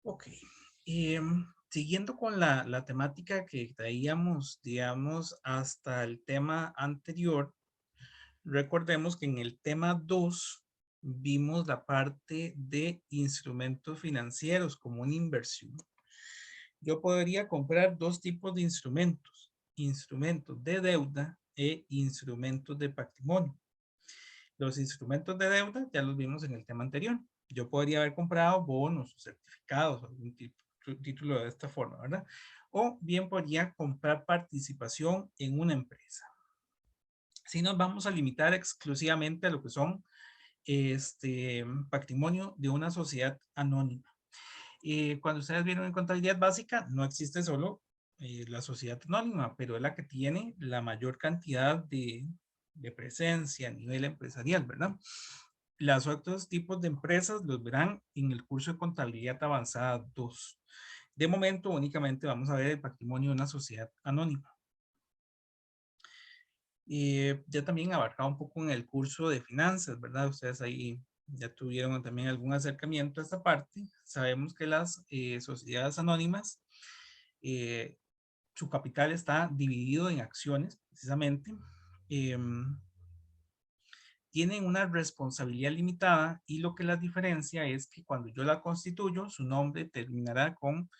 Ok. Siguiendo con la temática que traíamos, digamos, hasta el tema anterior, recordemos que en el tema 2 vimos la parte de instrumentos financieros como una inversión. Yo podría comprar dos tipos de instrumentos, instrumentos de deuda e instrumentos de patrimonio. Los instrumentos de deuda ya los vimos en el tema anterior. Yo podría haber comprado bonos o certificados, algún título de esta forma, ¿verdad? O bien podría comprar participación en una empresa. Si nos vamos a limitar exclusivamente a lo que son patrimonio de una sociedad anónima. Cuando ustedes vieron en contabilidad básica, no existe solo la sociedad anónima, pero es la que tiene la mayor cantidad de presencia a nivel empresarial, ¿verdad? Los otros tipos de empresas los verán en el curso de contabilidad avanzada 2. De momento, únicamente vamos a ver el patrimonio de una sociedad anónima. Ya también abarcaba un poco en el curso de finanzas, ¿verdad? Ustedes ahí ya tuvieron también algún acercamiento a esta parte. Sabemos que las sociedades anónimas, eh, su capital está dividido en acciones, precisamente. Tienen una responsabilidad limitada y lo que las diferencia es que cuando yo la constituyo, su nombre terminará con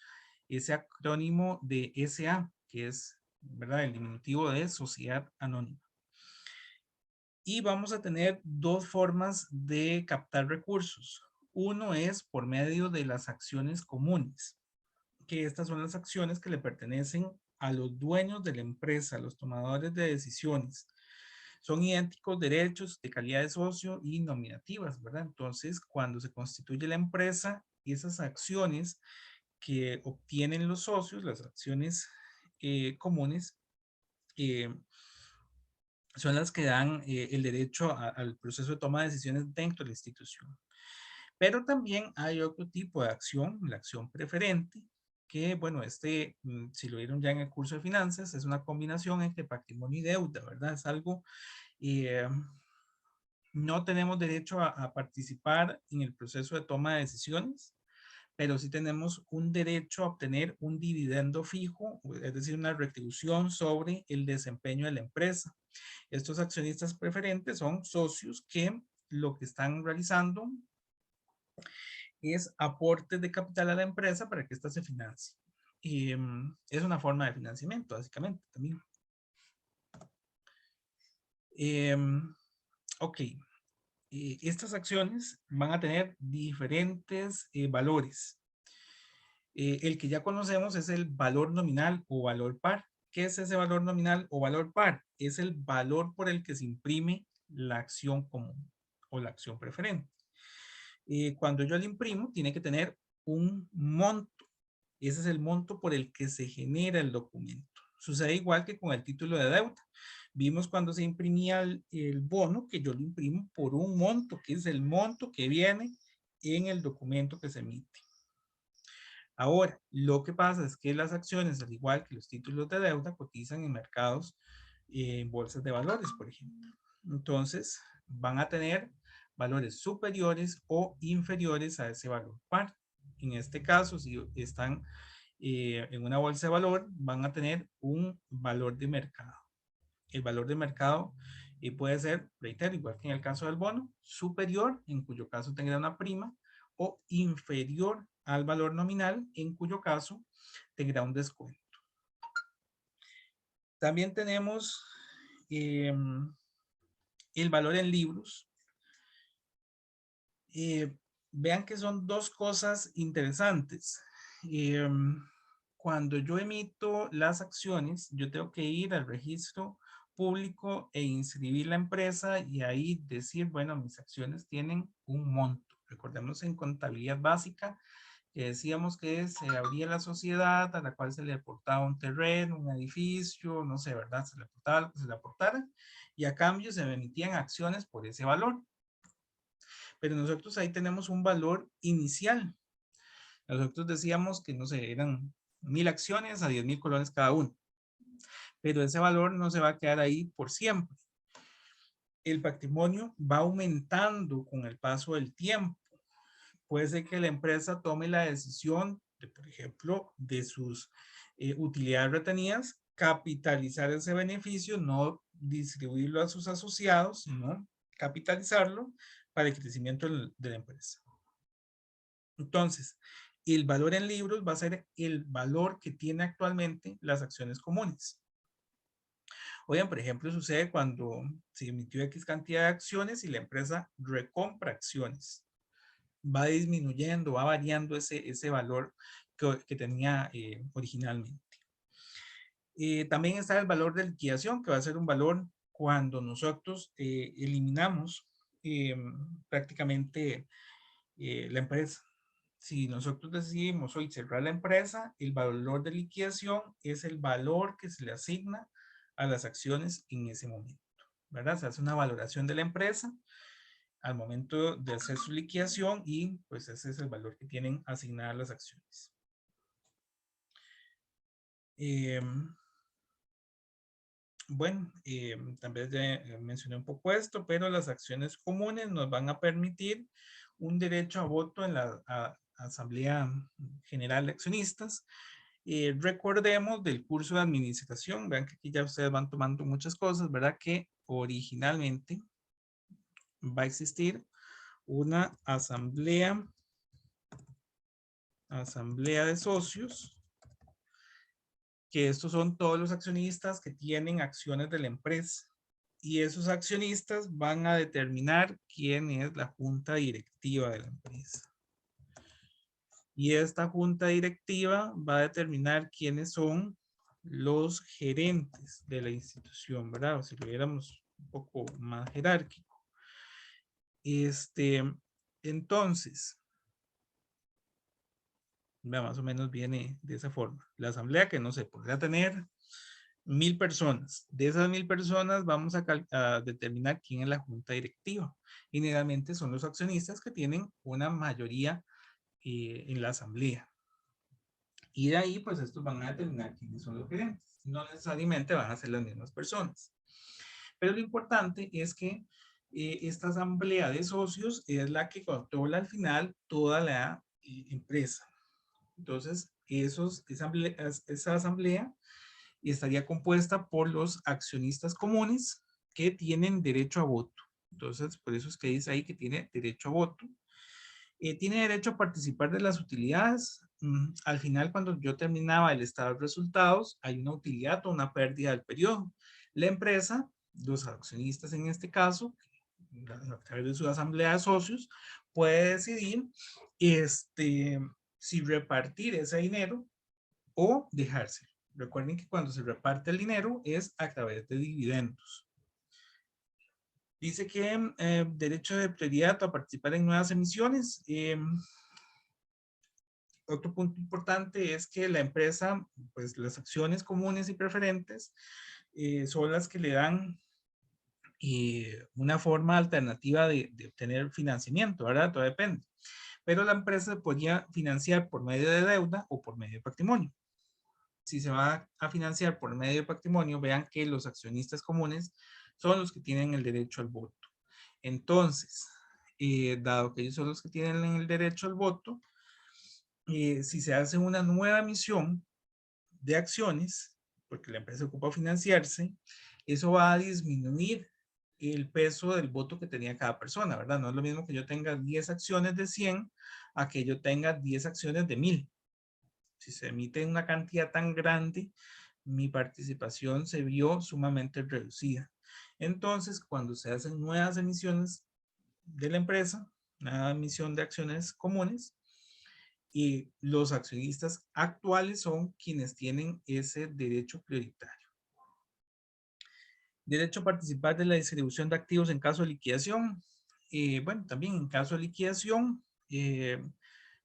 ese acrónimo de SA, que es, ¿verdad?, el diminutivo de Sociedad Anónima. Y vamos a tener dos formas de captar recursos. Uno es por medio de las acciones comunes, que estas son las acciones que le pertenecen a los dueños de la empresa, a los tomadores de decisiones. Son idénticos derechos de calidad de socio y nominativas, ¿verdad? Entonces, cuando se constituye la empresa, esas acciones que obtienen los socios, las acciones comunes, eh, son las que dan el derecho al proceso de toma de decisiones dentro de la institución. Pero también hay otro tipo de acción, la acción preferente, que bueno, si lo vieron ya en el curso de finanzas, es una combinación entre patrimonio y deuda, ¿verdad? Es algo, eh, no tenemos derecho a participar en el proceso de toma de decisiones, pero sí tenemos un derecho a obtener un dividendo fijo, es decir, una retribución sobre el desempeño de la empresa. Estos accionistas preferentes son socios que lo que están realizando es aportes de capital a la empresa para que ésta se financie. Y es una forma de financiamiento, básicamente, también. Ok, estas acciones van a tener diferentes valores. El que ya conocemos es el valor nominal o valor par. ¿Qué es ese valor nominal o valor par? Es el valor por el que se imprime la acción común o la acción preferente. Cuando yo la imprimo, tiene que tener un monto. Ese es el monto por el que se genera el documento. Sucede igual que con el título de deuda. Vimos cuando se imprimía el bono que yo lo imprimo por un monto, que es el monto que viene en el documento que se emite. Ahora, lo que pasa es que las acciones, al igual que los títulos de deuda, cotizan en mercados, en bolsas de valores, por ejemplo. Entonces, van a tener valores superiores o inferiores a ese valor par. En este caso, si están en una bolsa de valor, van a tener un valor de mercado. El valor de mercado puede ser, reitero, igual que en el caso del bono, superior, en cuyo caso tendrá una prima, o inferior al valor nominal, en cuyo caso tendrá un descuento. También tenemos el valor en libros. Vean que son dos cosas interesantes. Eh, Cuando yo emito las acciones, yo tengo que ir al registro público e inscribir la empresa y ahí decir, bueno, mis acciones tienen un monto. Recordemos en contabilidad básica que decíamos que se abría la sociedad a la cual se le aportaba un terreno, un edificio, no sé, ¿verdad? Se le aportaba lo que se le aportara y a cambio se emitían acciones por ese valor. Pero nosotros ahí tenemos un valor inicial. Nosotros decíamos que, no sé, eran 1000 acciones a 10,000 colones cada uno. Pero ese valor no se va a quedar ahí por siempre. El patrimonio va aumentando con el paso del tiempo. puede ser que la empresa tome la decisión, de, por ejemplo, de sus utilidades retenidas, capitalizar ese beneficio, no distribuirlo a sus asociados, sino capitalizarlo para el crecimiento de la empresa. Entonces, el valor en libros va a ser el valor que tiene actualmente las acciones comunes. Oigan, por ejemplo, sucede cuando se emitió X cantidad de acciones y la empresa recompra acciones. Va disminuyendo, va variando ese valor que tenía originalmente. También está el valor de liquidación, que va a ser un valor cuando nosotros eliminamos prácticamente la empresa. Si nosotros decidimos hoy cerrar la empresa, el valor de liquidación es el valor que se le asigna a las acciones en ese momento, ¿verdad? Se hace una valoración de la empresa al momento de hacer su liquidación y pues ese es el valor que tienen asignadas las acciones. Bueno, tal vez ya mencioné un poco esto, pero las acciones comunes nos van a permitir un derecho a voto en la Asamblea General de Accionistas. Recordemos del curso de administración, vean que aquí ya ustedes van tomando muchas cosas, ¿verdad? Que originalmente va a existir una asamblea de socios, que estos son todos los accionistas que tienen acciones de la empresa. Y esos accionistas van a determinar quién es la junta directiva de la empresa. Y esta junta directiva va a determinar quiénes son los gerentes de la institución, ¿verdad? O si lo viéramos un poco más jerárquico. Entonces, más o menos viene de esa forma. La asamblea, que no sé, podría tener 1000 personas. De esas 1000 personas vamos a determinar quién es la junta directiva. Y generalmente son los accionistas que tienen una mayoría en la asamblea. Y de ahí, pues estos van a determinar quiénes son los gerentes. No necesariamente van a ser las mismas personas. Pero lo importante es que esta asamblea de socios es la que controla al final toda la empresa. Entonces, esa asamblea estaría compuesta por los accionistas comunes que tienen derecho a voto. Entonces, por eso es que dice ahí que tiene derecho a voto. Tiene derecho a participar de las utilidades. Al final, cuando yo terminaba el estado de resultados, hay una utilidad o una pérdida del periodo. La empresa, los accionistas en este caso, a través de su asamblea de socios, puede decidir si repartir ese dinero o dejarse. Recuerden que cuando se reparte el dinero es a través de dividendos. Dice que derecho de prioridad a participar en nuevas emisiones. Otro punto importante es que la empresa, pues las acciones comunes y preferentes son las que le dan una forma alternativa de obtener financiamiento, ¿verdad? Todo depende. Pero la empresa se podía financiar por medio de deuda o por medio de patrimonio. Si se va a financiar por medio de patrimonio, vean que los accionistas comunes son los que tienen el derecho al voto. Entonces, dado que ellos son los que tienen el derecho al voto, si se hace una nueva emisión de acciones, porque la empresa ocupa financiarse, eso va a disminuir el peso del voto que tenía cada persona, ¿verdad? No es lo mismo que yo tenga 10 acciones de 100 a que yo tenga 10 acciones de 1000. Si se emite una cantidad tan grande, mi participación se vio sumamente reducida. Entonces, cuando se hacen nuevas emisiones de la empresa, una emisión de acciones comunes, y los accionistas actuales son quienes tienen ese derecho prioritario. Derecho a participar de la distribución de activos en caso de liquidación. Bueno, también en caso de liquidación,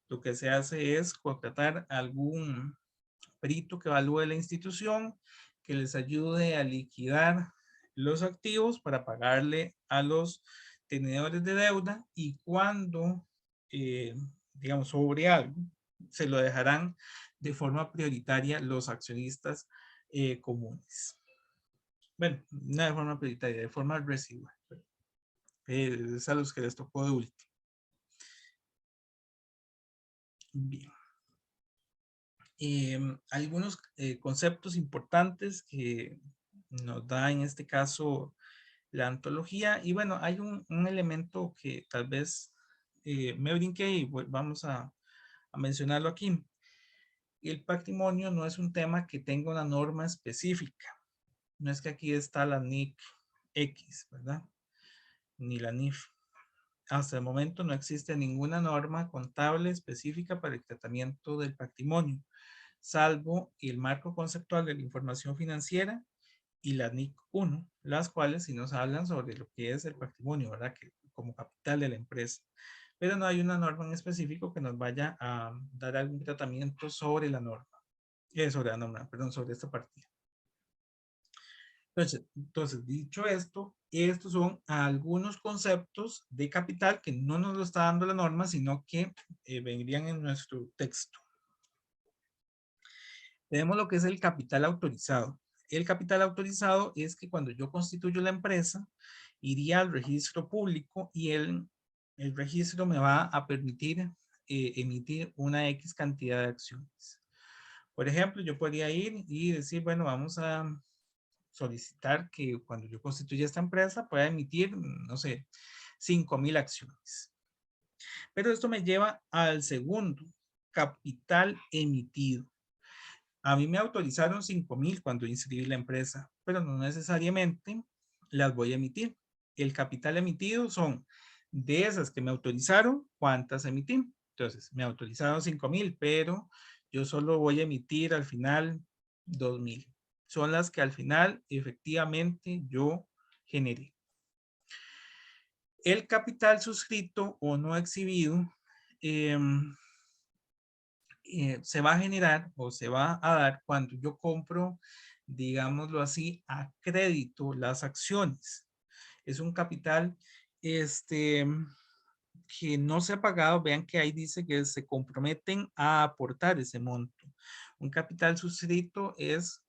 lo que se hace es contratar algún perito que evalúe la institución, que les ayude a liquidar los activos para pagarle a los tenedores de deuda, y cuando, digamos, sobre algo, se lo dejarán de forma prioritaria los accionistas comunes. Bueno, no de forma prioritaria, de forma residual. Es a los que les tocó de último. Bien. Algunos conceptos importantes que nos da en este caso la antología. Y bueno, hay un elemento que tal vez me brinqué y vamos a mencionarlo aquí. El patrimonio no es un tema que tenga una norma específica. No es que aquí está la NIC X, ¿verdad? Ni la NIF. Hasta el momento no existe ninguna norma contable específica para el tratamiento del patrimonio, salvo el marco conceptual de la información financiera y la NIC 1, las cuales sí nos hablan sobre lo que es el patrimonio, ¿verdad? Que como capital de la empresa. Pero no hay una norma en específico que nos vaya a dar algún tratamiento sobre la norma. Sobre la norma, perdón, sobre esta partida. Entonces, dicho esto, estos son algunos conceptos de capital que no nos lo está dando la norma, sino que vendrían en nuestro texto. Tenemos lo que es el capital autorizado. El capital autorizado es que cuando yo constituyo la empresa, iría al registro público y el registro me va a permitir emitir una X cantidad de acciones. Por ejemplo, yo podría ir y decir, bueno, vamos a solicitar que cuando yo constituya esta empresa pueda emitir, no sé, 5,000 acciones. Pero esto me lleva al segundo, capital emitido. A mí me autorizaron 5,000 cuando inscribí la empresa, pero no necesariamente las voy a emitir. El capital emitido son de esas que me autorizaron, ¿cuántas emití? Entonces, me autorizaron 5,000, pero yo solo voy a emitir al final 2,000. Son las que al final efectivamente yo generé. El capital suscrito o no exhibido se va a generar o se va a dar cuando yo compro, digámoslo así, a crédito las acciones. Es un capital que no se ha pagado. Vean que ahí dice que se comprometen a aportar ese monto. Un capital suscrito es,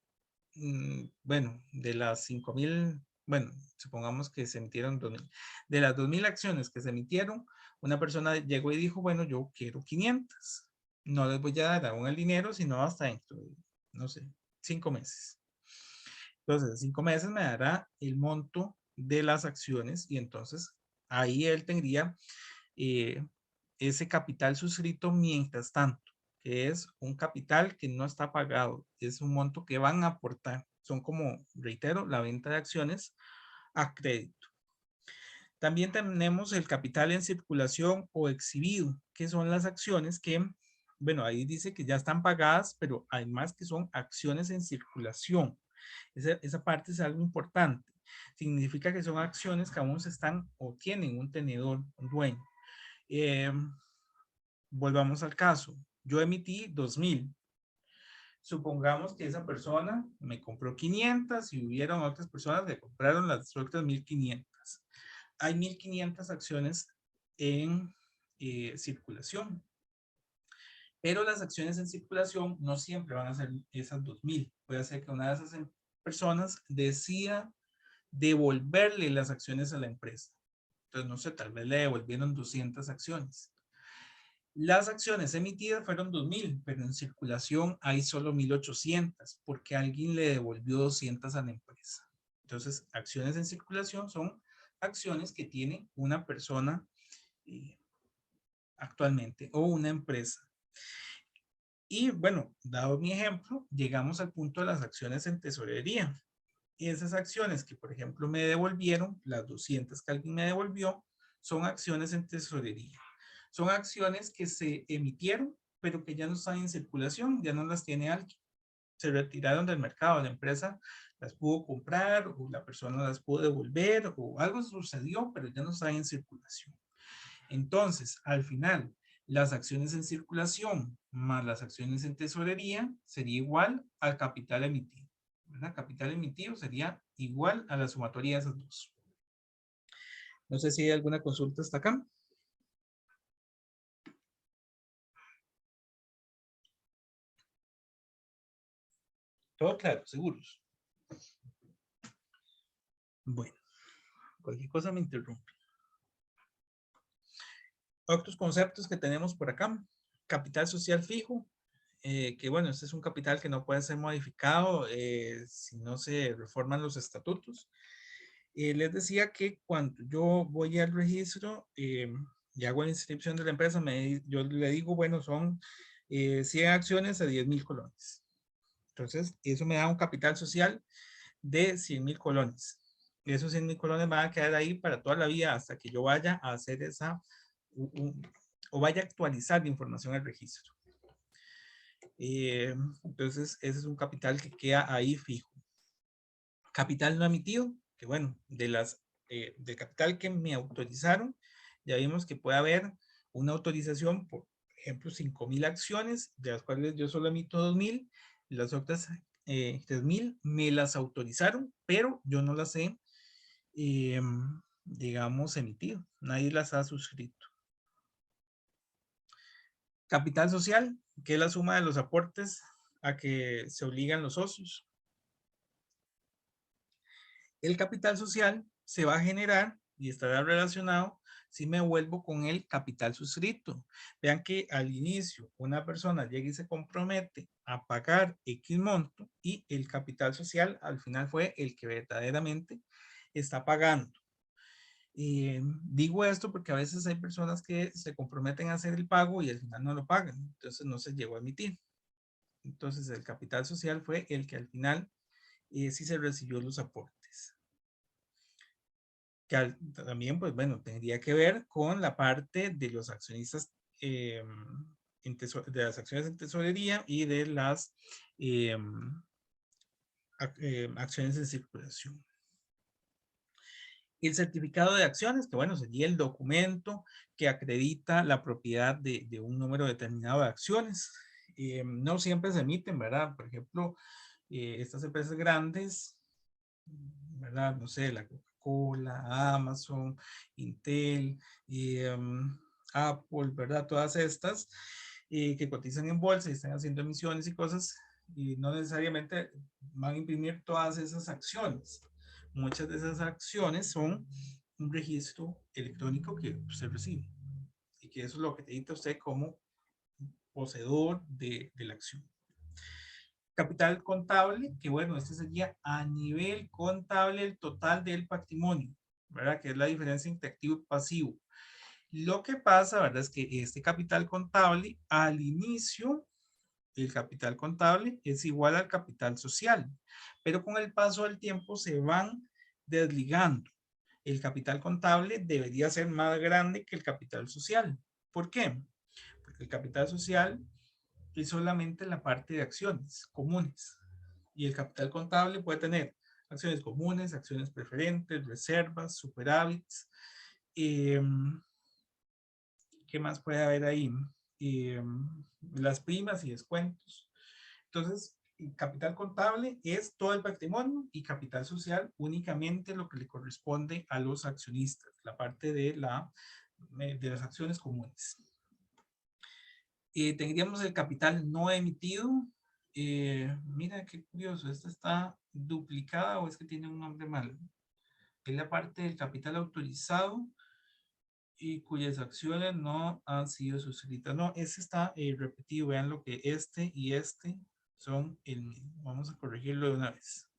bueno, de las 5,000, bueno, supongamos que se emitieron 2,000. De las 2,000 acciones que se emitieron, una persona llegó y dijo, bueno, yo quiero 500. No les voy a dar aún el dinero, sino hasta dentro de, no sé, 5 meses. Entonces, en 5 meses me dará el monto de las acciones y entonces ahí él tendría eh, ese capital suscrito mientras tanto, que es un capital que no está pagado, es un monto que van a aportar. Son como, reitero, la venta de acciones a crédito. También tenemos el capital en circulación o exhibido, que son las acciones que, bueno, ahí dice que ya están pagadas, pero además que son acciones en circulación. Esa parte es algo importante. Significa que son acciones que aún se están o tienen un tenedor, un dueño. Volvamos al caso. Yo emití 2,000. Supongamos que esa persona me compró 500 y hubieron otras personas que compraron las otras 1,500. Hay 1,500 acciones en circulación. Pero las acciones en circulación no siempre van a ser esas 2,000. Puede ser que una de esas personas decida devolverle las acciones a la empresa. Entonces, no sé, tal vez le devolvieron 200 acciones. Las acciones emitidas fueron 2,000, pero en circulación hay solo 1,800 porque alguien le devolvió 200 a la empresa. Entonces, acciones en circulación son acciones que tiene una persona actualmente o una empresa. Y bueno, dado mi ejemplo, llegamos al punto de las acciones en tesorería. Y esas acciones que, por ejemplo, me devolvieron, las 200 que alguien me devolvió, son acciones en tesorería. Son acciones que se emitieron, pero que ya no están en circulación, ya no las tiene alguien. Se retiraron del mercado, la empresa las pudo comprar o la persona las pudo devolver o algo sucedió, pero ya no están en circulación. Entonces, al final, las acciones en circulación más las acciones en tesorería sería igual al capital emitido. ¿Verdad? Capital emitido sería igual a la sumatoria de esas dos. No sé si hay alguna consulta hasta acá. Todo claro, seguros. Bueno, cualquier cosa me interrumpe. Otros conceptos que tenemos por acá. Capital social fijo, que bueno, este es un capital que no puede ser modificado si no se reforman los estatutos. Les decía que cuando yo voy al registro y hago la inscripción de la empresa, yo le digo, bueno, son 100 acciones a 10,000 colones. Entonces, eso me da un capital social de 100,000 colones. Y esos 100,000 colones van a quedar ahí para toda la vida hasta que yo vaya a hacer o vaya a actualizar la información al registro. Entonces, ese es un capital que queda ahí fijo. Capital no emitido, que bueno, de capital que me autorizaron, ya vimos que puede haber una autorización, por ejemplo, 5,000 acciones, de las cuales yo solo emito 2,000, las otras 3,000 me las autorizaron, pero yo no las he, digamos, emitido. Nadie las ha suscrito. Capital social, que es la suma de los aportes a que se obligan los socios. El capital social se va a generar y estará relacionado si me vuelvo con el capital suscrito. Vean que al inicio una persona llega y se compromete a pagar X monto y el capital social al final fue el que verdaderamente está pagando. Digo esto porque a veces hay personas que se comprometen a hacer el pago y al final no lo pagan, entonces no se llegó a emitir. Entonces el capital social fue el que al final sí se recibió los aportes. Que también, pues bueno, tendría que ver con la parte de los accionistas, de las acciones en tesorería y de las acciones en circulación. El certificado de acciones, que bueno, sería el documento que acredita la propiedad de un número determinado de acciones. No siempre se emiten, ¿verdad? Por ejemplo, estas empresas grandes, ¿verdad? No sé, la Coca-Cola, Amazon, Intel, Apple, ¿verdad? Todas estas que cotizan en bolsa y están haciendo emisiones y cosas, y no necesariamente van a imprimir todas esas acciones. Muchas de esas acciones son un registro electrónico que usted recibe y que eso es lo que edita usted como poseedor de la acción. Capital contable, que bueno, este sería a nivel contable el total del patrimonio, ¿verdad? Que es la diferencia entre activo y pasivo. Lo que pasa, ¿verdad? Es que este capital contable, al inicio, el capital contable es igual al capital social, pero con el paso del tiempo se van desligando. El capital contable debería ser más grande que el capital social. ¿Por qué? Porque el capital social es solamente la parte de acciones comunes. Y el capital contable puede tener acciones comunes, acciones preferentes, reservas, superávits. Eh, ¿Qué más puede haber ahí? Las primas y descuentos. Entonces, capital contable es todo el patrimonio y capital social únicamente lo que le corresponde a los accionistas, la parte de las acciones comunes. Tendríamos el capital no emitido. Mira qué curioso, esta está duplicada o es que tiene un nombre mal. Es la parte del capital autorizado y cuyas acciones no han sido suscritas. No, ese está repetido. Vean lo que este y este son el mismo. Vamos a corregirlo de una vez.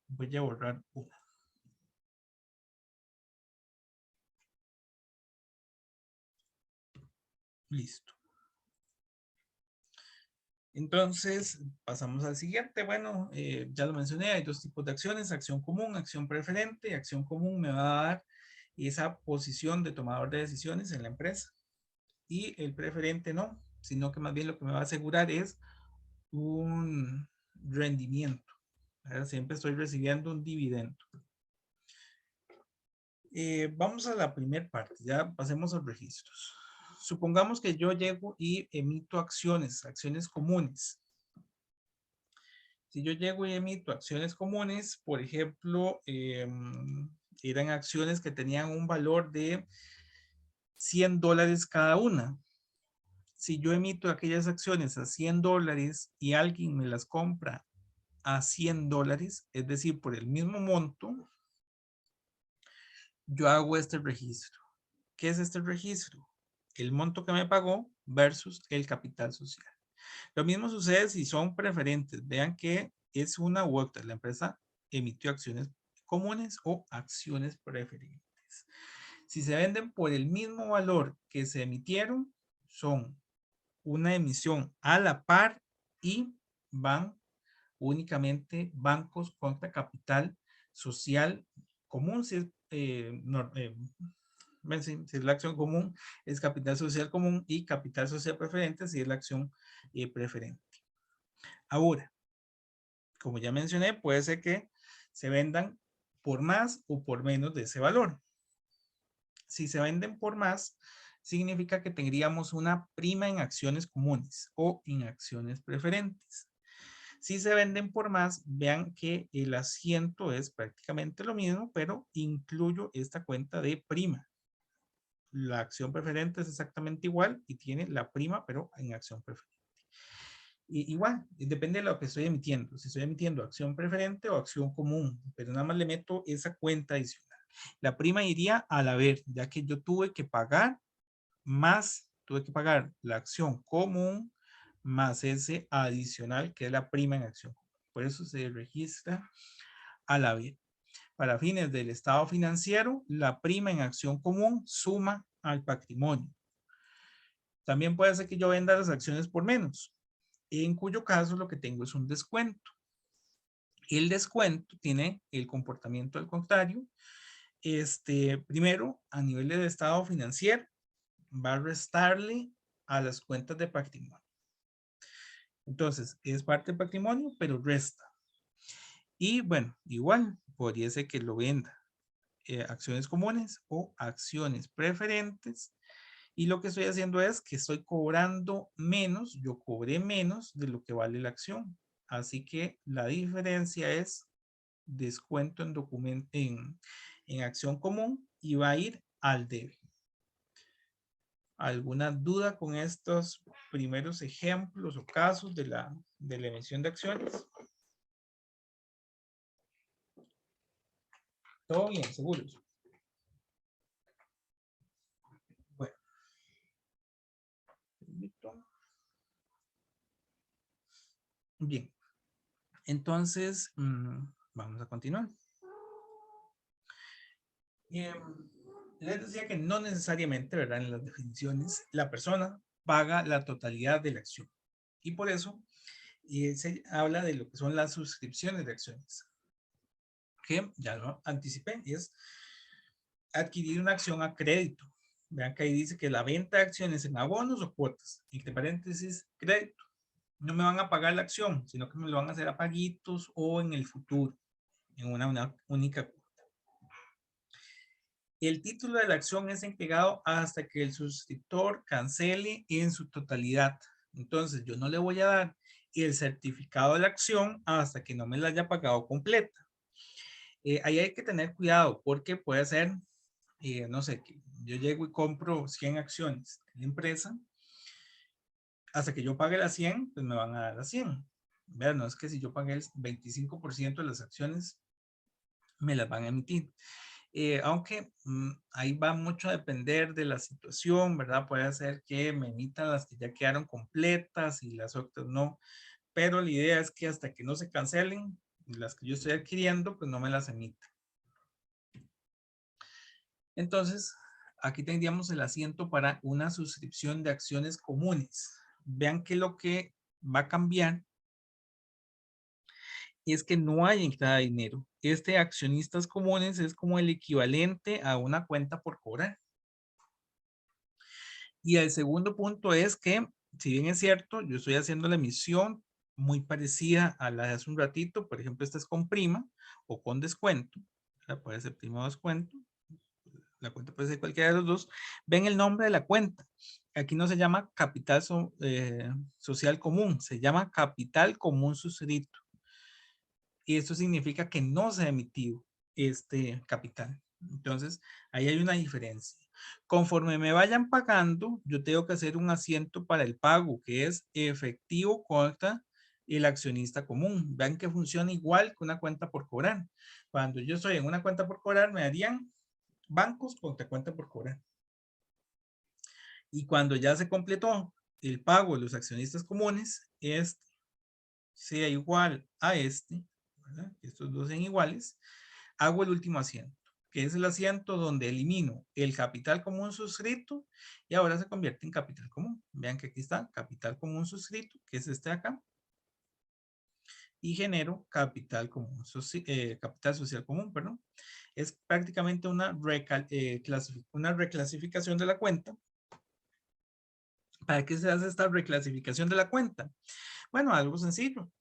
Voy a borrar una. Listo. Entonces, pasamos al siguiente. Bueno, ya lo mencioné, hay dos tipos de acciones, acción común, acción preferente. Acción común me va a dar esa posición de tomador de decisiones en la empresa. Y el preferente no, sino que más bien lo que me va a asegurar es un rendimiento. Siempre estoy recibiendo un dividendo. Vamos a la primera parte, ya pasemos a los registros. Supongamos que yo llego y emito acciones comunes. Si yo llego y emito acciones comunes, por ejemplo, eran acciones que tenían un valor de $100 cada una. Si yo emito aquellas acciones a $100 y alguien me las compra a $100, es decir, por el mismo monto, yo hago este registro. ¿Qué es este registro? El monto que me pagó versus el capital social. Lo mismo sucede si son preferentes. Vean que es una u otra. La empresa emitió acciones comunes o acciones preferentes. Si se venden por el mismo valor que se emitieron, son una emisión a la par y van únicamente bancos contra capital social común. Si es, si es la acción común, es capital social común, y capital social preferente si es la acción preferente. Ahora, como ya mencioné, puede ser que se vendan por más o por menos de ese valor. Si se venden por más, significa que tendríamos una prima en acciones comunes o en acciones preferentes. Si se venden por más, vean que el asiento es prácticamente lo mismo, pero incluyo esta cuenta de prima. La acción preferente es exactamente igual y tiene la prima, pero en acción preferente. Igual, depende de lo que estoy emitiendo. Si estoy emitiendo acción preferente o acción común, pero nada más le meto esa cuenta adicional. La prima iría al haber, ya que yo tuve que pagar la acción común más ese adicional que es la prima en acción común. Por eso se registra al haber. Para fines del estado financiero, la prima en acción común suma al patrimonio. También puede ser que yo venda las acciones por menos, en cuyo caso lo que tengo es un descuento. El descuento tiene el comportamiento al contrario. Primero, a nivel del estado financiero, va a restarle a las cuentas de patrimonio. Entonces, es parte del patrimonio, pero resta. Y bueno, igual, podría ser que lo venda acciones comunes o acciones preferentes. Y lo que estoy haciendo es que estoy cobrando menos, yo cobré menos de lo que vale la acción. Así que la diferencia es descuento en acción común y va a ir al debe. ¿Alguna duda con estos primeros ejemplos o casos de la emisión de acciones? Todo bien, seguros. Bueno. Bien. Entonces, vamos a continuar. Les decía que no necesariamente, ¿verdad? En las definiciones, la persona paga la totalidad de la acción. Y por eso se habla de lo que son las suscripciones de acciones. Que ya lo anticipé, es adquirir una acción a crédito. Vean que ahí dice que la venta de acciones en abonos o cuotas, entre paréntesis, crédito. No me van a pagar la acción, sino que me lo van a hacer a paguitos o en el futuro, en una única cuota. El título de la acción es entregado hasta que el suscriptor cancele en su totalidad. Entonces, yo no le voy a dar el certificado de la acción hasta que no me la haya pagado completa. Ahí hay que tener cuidado porque puede ser, no sé, que yo llego y compro 100 acciones en la empresa. Hasta que yo pague las 100, pues me van a dar las 100. Vean, no es que si yo pagué el 25% de las acciones, me las van a emitir. Aunque ahí va mucho a depender de la situación, ¿verdad? Puede ser que me emitan las que ya quedaron completas y las otras no, pero la idea es que hasta que no se cancelen, las que yo estoy adquiriendo, pues no me las emiten. Entonces, aquí tendríamos el asiento para una suscripción de acciones comunes. Vean que lo que va a cambiar es que no hay entrada de dinero. Accionistas comunes es como el equivalente a una cuenta por cobrar. Y el segundo punto es que, si bien es cierto, yo estoy haciendo la emisión muy parecida a la de hace un ratito, por ejemplo, esta es con prima o con descuento, puede ser prima o descuento, la cuenta puede ser cualquiera de los dos. Ven el nombre de la cuenta. Aquí no se llama capital social común, se llama capital común suscrito. Y esto significa que no se ha emitido este capital. Entonces, ahí hay una diferencia. Conforme me vayan pagando, yo tengo que hacer un asiento para el pago, que es efectivo contra el accionista común. Vean que funciona igual que una cuenta por cobrar. Cuando yo estoy en una cuenta por cobrar, me darían bancos contra cuenta por cobrar. Y cuando ya se completó el pago de los accionistas comunes, este sea igual a este, ¿verdad? Estos dos sean iguales, hago el último asiento, que es el asiento donde elimino el capital común suscrito y ahora se convierte en capital común. Vean que aquí está capital común suscrito, que es este de acá, y genero capital común, capital social común, perdón. Es prácticamente una reclasificación de la cuenta. ¿Para qué se hace esta reclasificación de la cuenta? Bueno, algo sencillo.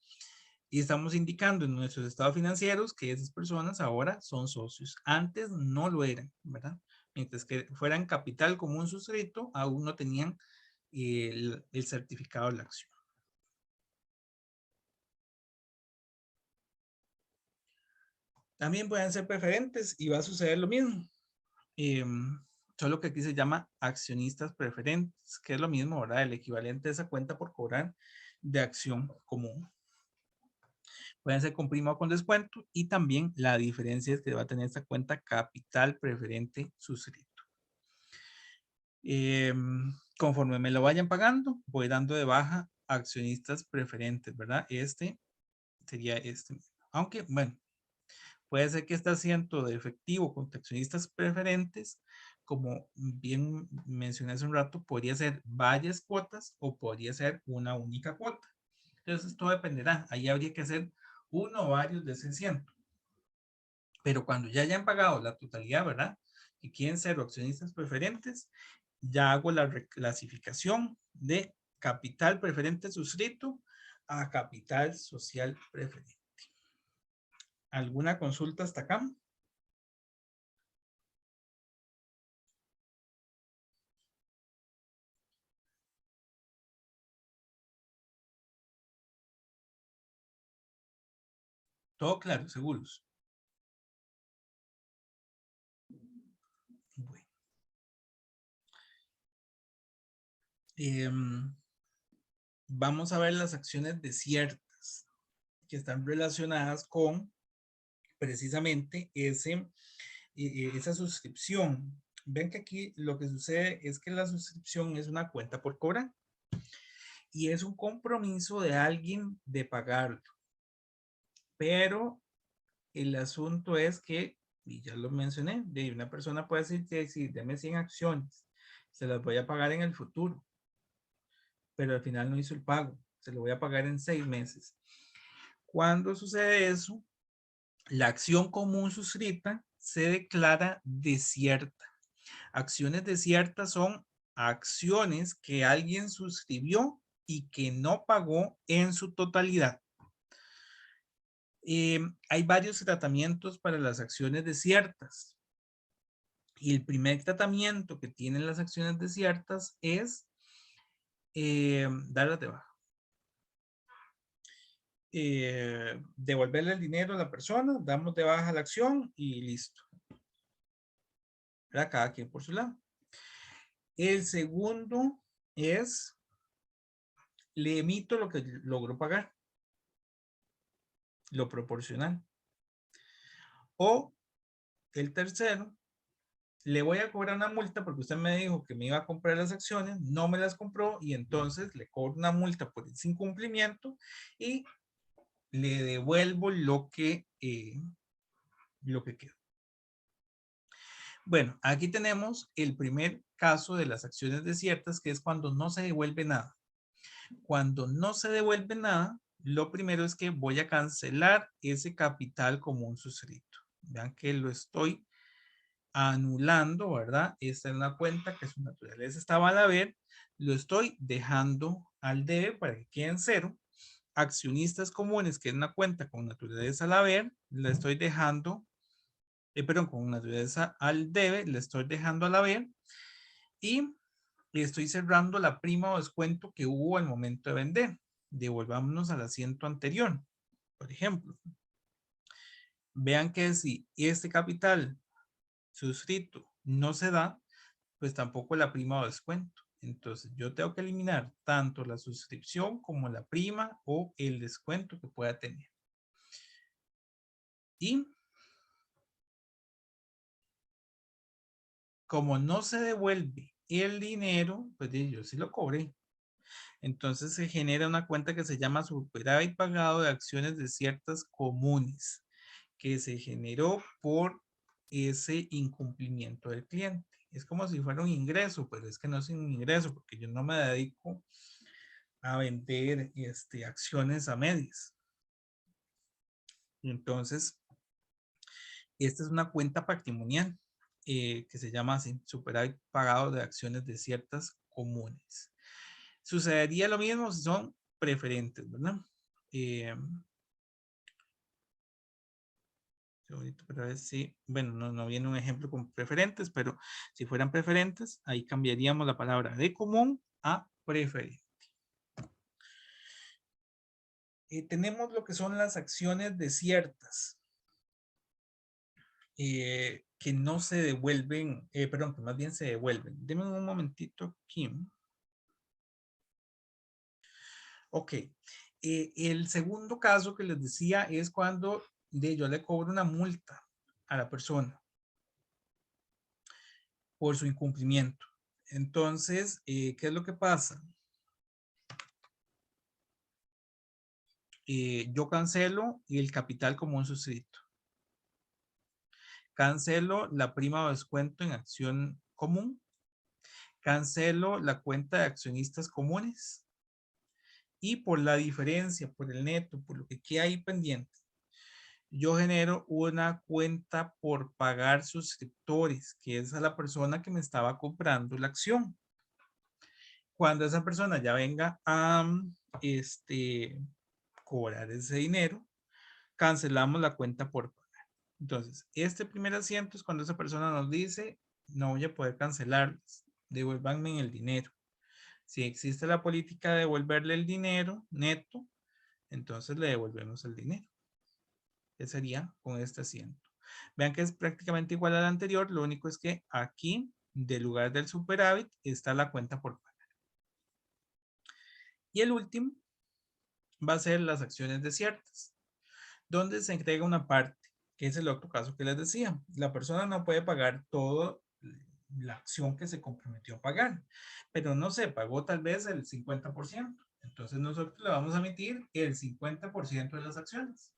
Y estamos indicando en nuestros estados financieros que esas personas ahora son socios. Antes no lo eran, ¿verdad? Mientras que fueran capital común suscrito, aún no tenían el certificado de la acción. También pueden ser preferentes y va a suceder lo mismo. Solo que aquí se llama accionistas preferentes, que es lo mismo, ¿verdad? El equivalente a esa cuenta por cobrar de acción común. Pueden ser con prima o con descuento y también la diferencia es que va a tener esta cuenta capital preferente suscrito. Conforme me lo vayan pagando, voy dando de baja accionistas preferentes, ¿verdad? Este sería este. Aunque, bueno, puede ser que este asiento de efectivo con accionistas preferentes, como bien mencioné hace un rato, podría ser varias cuotas o podría ser una única cuota. Entonces, esto dependerá. Ahí habría que hacer uno o varios de ese asiento. Pero cuando ya hayan pagado la totalidad, ¿verdad? Y quieren ser accionistas preferentes, ya hago la reclasificación de capital preferente suscrito a capital social preferente. ¿Alguna consulta hasta acá? Todo claro, seguros. Bueno. Vamos a ver las acciones desiertas que están relacionadas con precisamente esa suscripción. Ven que aquí lo que sucede es que la suscripción es una cuenta por cobrar y es un compromiso de alguien de pagarlo. Pero el asunto es que, y ya lo mencioné, de una persona puede decir, deme 100 acciones, se las voy a pagar en el futuro, pero al final no hizo el pago, se lo voy a pagar en 6 meses. Cuando sucede eso, la acción común suscrita se declara desierta. Acciones desiertas son acciones que alguien suscribió y que no pagó en su totalidad. Hay varios tratamientos para las acciones desiertas. Y el primer tratamiento que tienen las acciones desiertas es darlas de baja. Devolverle el dinero a la persona, damos de baja la acción y listo. ¿Verdad? Cada quien por su lado. El segundo es, le emito lo que logró pagar, lo proporcional. O el tercero, le voy a cobrar una multa porque usted me dijo que me iba a comprar las acciones, no me las compró y entonces le cobro una multa por ese incumplimiento y le devuelvo lo que quedó. Bueno, aquí tenemos el primer caso de las acciones desiertas, que es cuando no se devuelve nada. Cuando no se devuelve nada, lo primero es que voy a cancelar ese capital común suscrito. Vean que lo estoy anulando, ¿verdad? Esta es una cuenta que su naturaleza estaba al haber, lo estoy dejando al debe para que quede en cero. Accionistas comunes, que es una cuenta con naturaleza al haber, la estoy dejando, perdón, con naturaleza al debe, la estoy dejando al haber y estoy cerrando la prima o descuento que hubo al momento de vender. Devolvámonos al asiento anterior, por ejemplo. Vean que si este capital suscrito no se da, pues tampoco la prima o descuento. Entonces yo tengo que eliminar tanto la suscripción como la prima o el descuento que pueda tener. Y como no se devuelve el dinero, pues yo sí lo cobré. Entonces se genera una cuenta que se llama superávit pagado de acciones de ciertas comunes, que se generó por ese incumplimiento del cliente. Es como si fuera un ingreso, pero es que no es un ingreso porque yo no me dedico a vender acciones a medias. Entonces, esta es una cuenta patrimonial que se llama así, superávit pagado de acciones de ciertas comunes. Sucedería lo mismo si son preferentes, ¿verdad? Para ver si, bueno, no viene un ejemplo con preferentes, pero si fueran preferentes, ahí cambiaríamos la palabra de común a preferente. Tenemos lo que son las acciones desiertas, que no se devuelven, perdón, que más bien se devuelven. Denme un momentito aquí. Ok. El segundo caso que les decía es cuando yo le cobro una multa a la persona por su incumplimiento. Entonces, ¿qué es lo que pasa? Yo cancelo el capital común suscrito. Cancelo la prima o descuento en acción común. Cancelo la cuenta de accionistas comunes. Y por la diferencia, por el neto, por lo que queda ahí pendiente, yo genero una cuenta por pagar suscriptores, que es a la persona que me estaba comprando la acción. Cuando esa persona ya venga a cobrar ese dinero, cancelamos la cuenta por pagar. Entonces, este primer asiento es cuando esa persona nos dice, no voy a poder cancelarles, devuélvanme el dinero. Si existe la política de devolverle el dinero neto, entonces le devolvemos el dinero. ¿Qué sería con este asiento? Vean que es prácticamente igual al anterior, lo único es que aquí, del lugar del superávit, está la cuenta por pagar. Y el último va a ser las acciones desiertas, donde se entrega una parte, que es el otro caso que les decía. La persona no puede pagar toda la acción que se comprometió a pagar, pero no se pagó tal vez el 50%. Entonces nosotros le vamos a emitir el 50% de las acciones.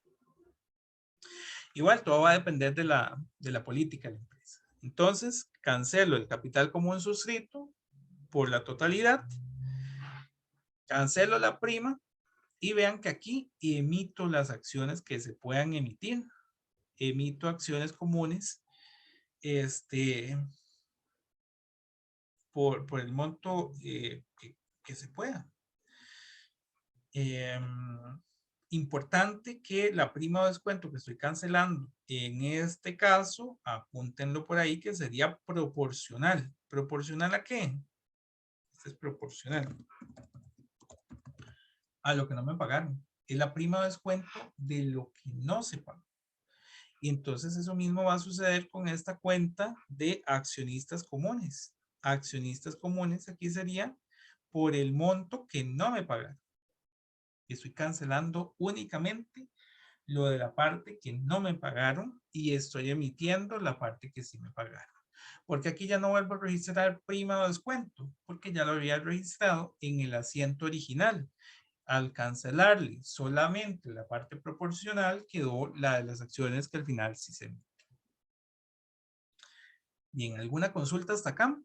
Igual, todo va a depender de la política de la empresa. Entonces, cancelo el capital común suscrito por la totalidad, cancelo la prima y vean que aquí emito las acciones que se puedan emitir. Emito acciones comunes por el monto que se pueda. Importante que la prima o descuento que estoy cancelando, en este caso, apúntenlo por ahí, que sería proporcional. ¿Proporcional a qué? Este es proporcional a lo que no me pagaron. Es la prima o descuento de lo que no se pagó. Y entonces eso mismo va a suceder con esta cuenta de accionistas comunes. Accionistas comunes aquí sería por el monto que no me pagaron. Estoy cancelando únicamente lo de la parte que no me pagaron y estoy emitiendo la parte que sí me pagaron. Porque aquí ya no vuelvo a registrar prima o descuento, porque ya lo había registrado en el asiento original. Al cancelarle solamente la parte proporcional, quedó la de las acciones que al final sí se emitió. Bien, ¿alguna consulta hasta acá?